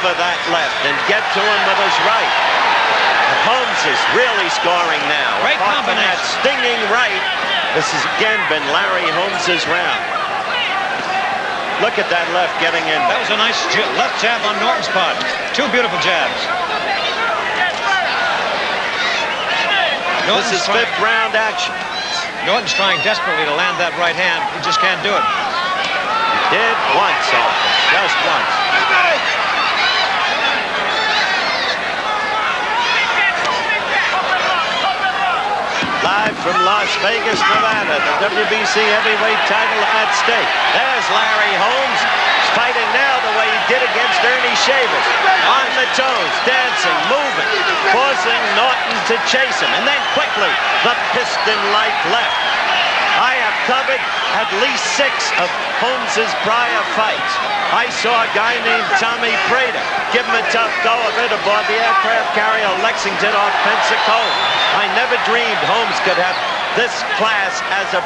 over that left and get to him with his right. Holmes is really scoring now. Great combination. That stinging right. This has again been Larry Holmes's round. Look at that left getting in. That was a nice left jab on Norton's part. Two beautiful jabs. This is fifth round action. Norton's trying desperately to land that right hand. He just can't do it. He did once, just once. Live from Las Vegas, Nevada, the WBC heavyweight title at stake. There's Larry Holmes. He's fighting now the way he did against Ernie Shavers. On the toes, dancing, moving, forcing Norton to chase him. And then quickly, the piston-like left. I have covered at least 6 of Holmes's prior fights. I saw a guy named Tommy Prater give him a tough go of it aboard the aircraft carrier Lexington off Pensacola. I never dreamed Holmes could have this class as a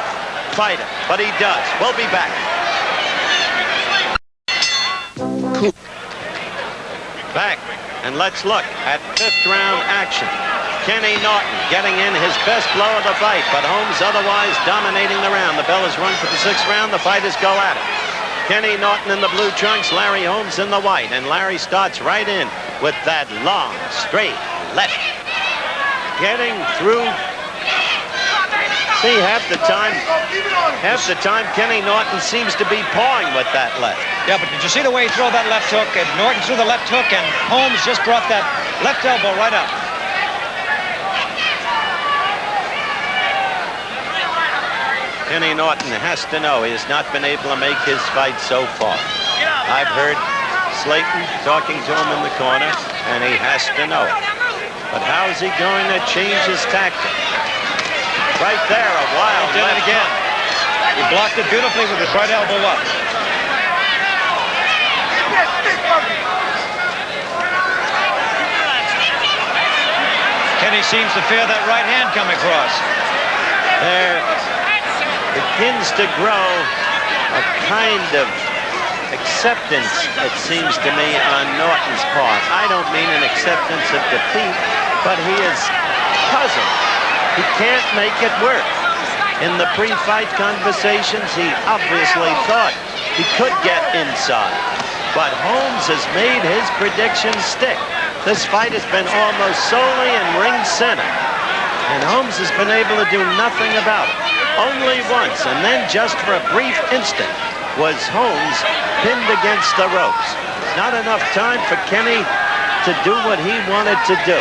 fighter, but he does. We'll be back. Back, and let's look at fifth round action. Kenny Norton getting in his best blow of the fight, but Holmes otherwise dominating the round. The bell is rung for the 6th round. The fighters go at it. Kenny Norton in the blue trunks, Larry Holmes in the white, and Larry starts right in with that long, straight left. Getting through. See, half the time Kenny Norton seems to be pawing with that left. Yeah, but did you see the way he threw that left hook? And Norton threw the left hook, and Holmes just brought that left elbow right up. Kenny Norton has to know he has not been able to make his fight so far. I've heard Slayton talking to him in the corner, and he has to know it. But how is he going to change his tactic? Right there, a wild He did it again. He blocked it beautifully with his right elbow up. Kenny seems to fear that right hand coming across. There begins to grow a kind of acceptance, it seems to me, on Norton's part. I don't mean an acceptance of defeat, but he is puzzled. He can't make it work. In the pre-fight conversations, he obviously thought he could get inside. But Holmes has made his prediction stick. This fight has been almost solely in ring center. And Holmes has been able to do nothing about it. Only once, and then just for a brief instant, was Holmes pinned against the ropes. Not enough time for Kenny to do what he wanted to do.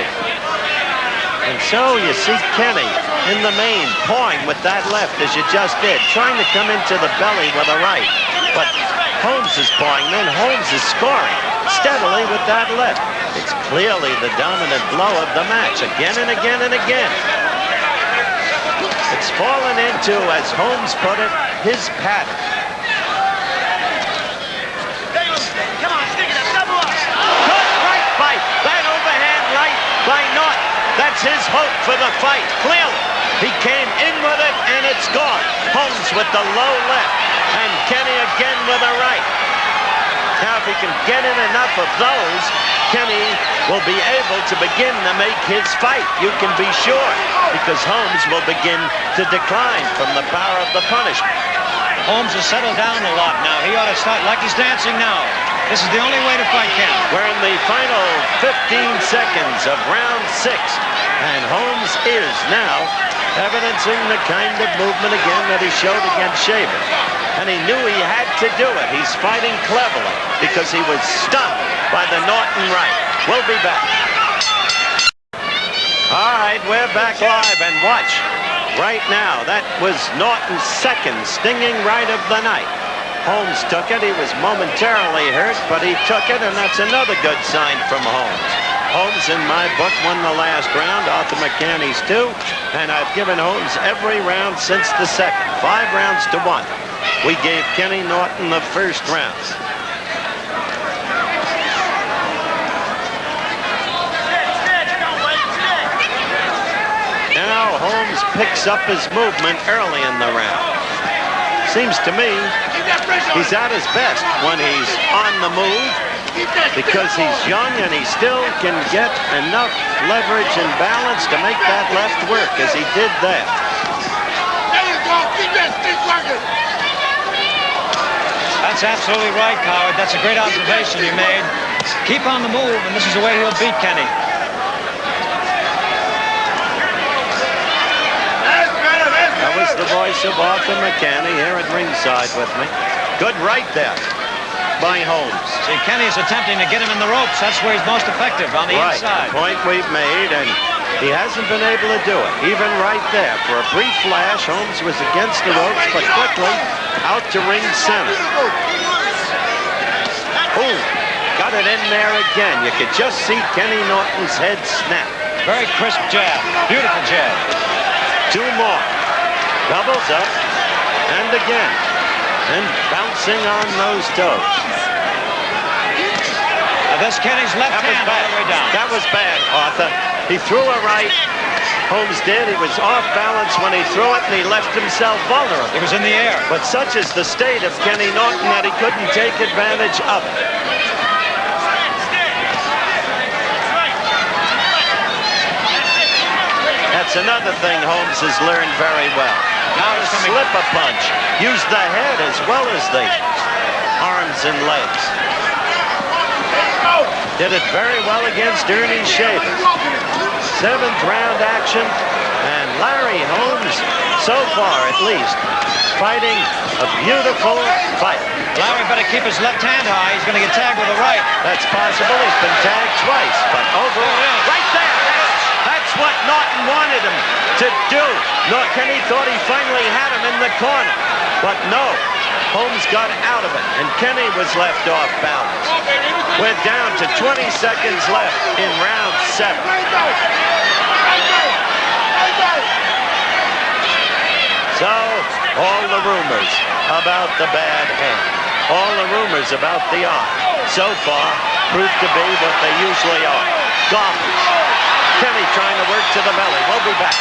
And so you see Kenny in the main pawing with that left as you just did, trying to come into the belly with a right. But Holmes is pawing, then Holmes is scoring steadily with that left. It's clearly the dominant blow of the match, again and again and again. It's fallen into, as Holmes put it, his pattern. Good right fight. That overhand right by Norton. That's his hope for the fight, clearly. He came in with it, and it's gone. Holmes with the low left, and Kenny again with a right. Now, if he can get in enough of those, Kenny will be able to begin to make his fight. You can be sure, because Holmes will begin to decline from the power of the punishment. Holmes has settled down a lot now. He ought to start like he's dancing now. This is the only way to fight Kenny. We're in the final 15 seconds of round 6, and Holmes is now evidencing the kind of movement again that he showed against Shaver. And he knew he had to do it. He's fighting cleverly because he was stunned by the Norton right. We'll be back. All right, we're back live, and watch. Right now, that was Norton's second stinging right of the night. Holmes took it. He was momentarily hurt, but he took it, and that's another good sign from Holmes. Holmes, in my book, won the last round. Arthur McCanny's too. And I've given Holmes every round since the second. 5 rounds to 1. We gave Kenny Norton the first round. Now Holmes picks up his movement early in the round. Seems to me he's at his best when he's on the move because he's young and he still can get enough leverage and balance to make that left work as he did that. That's absolutely right, Coward. That's a great observation you made. Keep on the move, and this is the way he'll beat Kenny. That was the voice of Arthur McCanny here at ringside with me. Good right there by Holmes. See, Kenny is attempting to get him in the ropes. That's where he's most effective, on the inside. Point we've made, and he hasn't been able to do it. Even right there, for a brief flash, Holmes was against the ropes, but quickly out to ring center. Ooh, got it in there again. You could just see Kenny Norton's head snap. Very crisp jab. Beautiful jab. Two more. Doubles up, and again. And bouncing on those toes. Now that's Kenny's left hand all the way down. That was bad, Arthur. He threw a right. Holmes did. He was off balance when he threw it, and he left himself vulnerable. He was in the air. But such is the state of Kenny Norton that he couldn't take advantage of it. That's another thing Holmes has learned very well. Now to slip a punch. Use the head as well as the arms and legs. Did it very well against Ernie Shavers. 7th round action, and Larry Holmes, so far at least, fighting a beautiful fight. Larry better keep his left hand high. He's going to get tagged with a right. That's possible. He's been tagged twice, but overall, right there. That's what Norton wanted him to do. Kenny thought he finally had him in the corner, but no. Holmes got out of it, and Kenny was left off balance. We're down to 20 seconds left in round 7. So, all the rumors about the bad hand, all the rumors about the eye, so far proved to be what they usually are. Golfers. Kenny trying to work to the belly. We'll be back.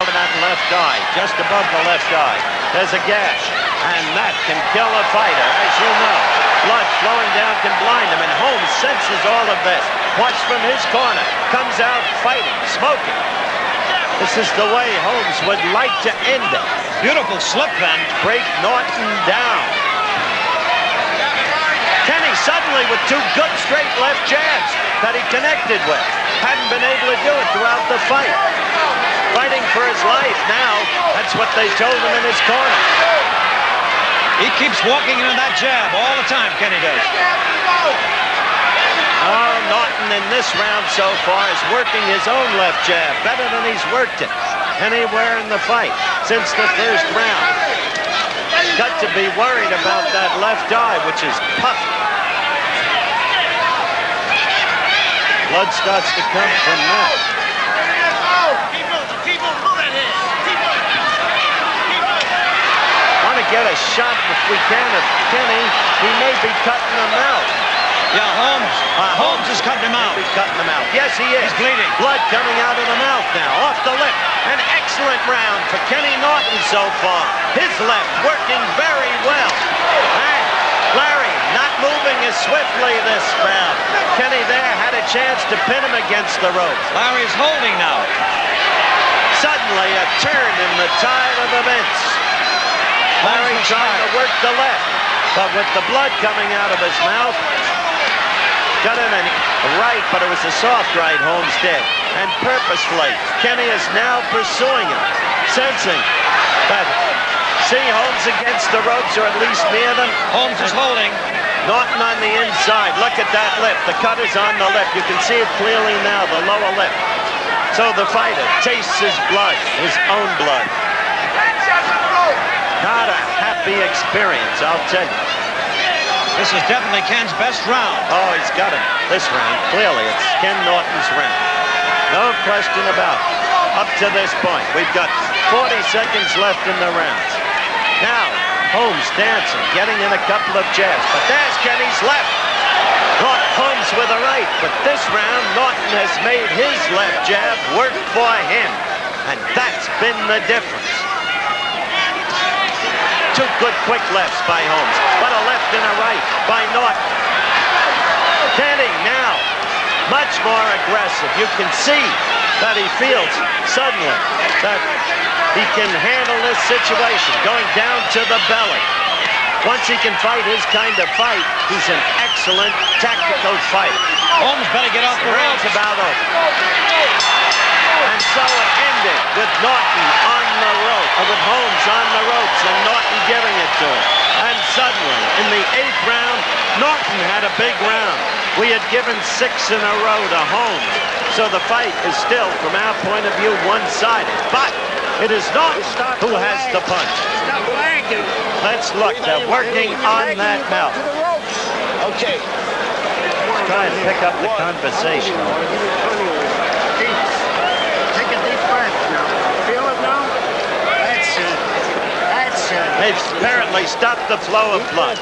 Over that left eye, just above the left eye, there's a gash, and that can kill a fighter, as you know. Blood flowing down can blind him, and Holmes senses all of this. Watch from his corner, comes out fighting, smoking. This is the way Holmes would like to end it. Beautiful slip then. Break Norton down. Kenny suddenly with 2 good straight left jabs that he connected with. Hadn't been able to do it throughout the fight. Fighting for his life now. That's what they told him in his corner. He keeps walking into that jab all the time, Kenny does. Oh, Norton in this round so far is working his own left jab better than he's worked it anywhere in the fight since the first round. Got to be worried about that left eye, which is puffy. Blood starts to come from that. Want to get a shot if we can of Kenny. He may be cutting him out. Yeah, Holmes is cutting him out. He's cutting him out. Yes, he is. He's bleeding. Blood coming out of the mouth now, off the lip. An excellent round for Kenny Norton so far. His left working very well. And Larry not moving as swiftly this round. Kenny there had a chance to pin him against the ropes. Larry's holding now. Suddenly a turn in the tide of events. Larry trying to work the left, but with the blood coming out of his mouth, got him in right, but it was a soft right Holmes did. And purposefully, Kenny is now pursuing him, sensing that, see Holmes against the ropes, or at least near them. Holmes is holding. Norton on the inside. Look at that lip. The cut is on the lip. You can see it clearly now, the lower lip. So the fighter tastes his blood, his own blood. Not a happy experience, I'll tell you. This is definitely Ken's best round. Oh, he's got him this round. Clearly, it's Ken Norton's round. No question about it. Up to this point, we've got 40 seconds left in the round. Now, Holmes dancing, getting in a couple of jabs. But there's Kenny's left. Holmes with a right. But this round, Norton has made his left jab work for him. And that's been the difference. 2 Two good quick lefts by Holmes, but a left and a right by Norton. Kenny now much more aggressive. You can see that he feels suddenly that he can handle this situation, going down to the belly. Once he can fight his kind of fight, he's an excellent tactical fighter. Holmes better get off the Rounds ropes. about over. And so it ended with Norton on the rope, with Holmes on the ropes and Norton giving it to him. And suddenly, in the 8th round, Norton had a big round. We had given 6 in a row to Holmes. So the fight is still, from our point of view, one-sided. But it is Norton who has the punch. Stop lagging. Let's look. They're working on that mouth. Okay. Try and pick up the conversation. Take a deep breath now. Feel it now? That's it. That's it. They've apparently stopped the flow of blood.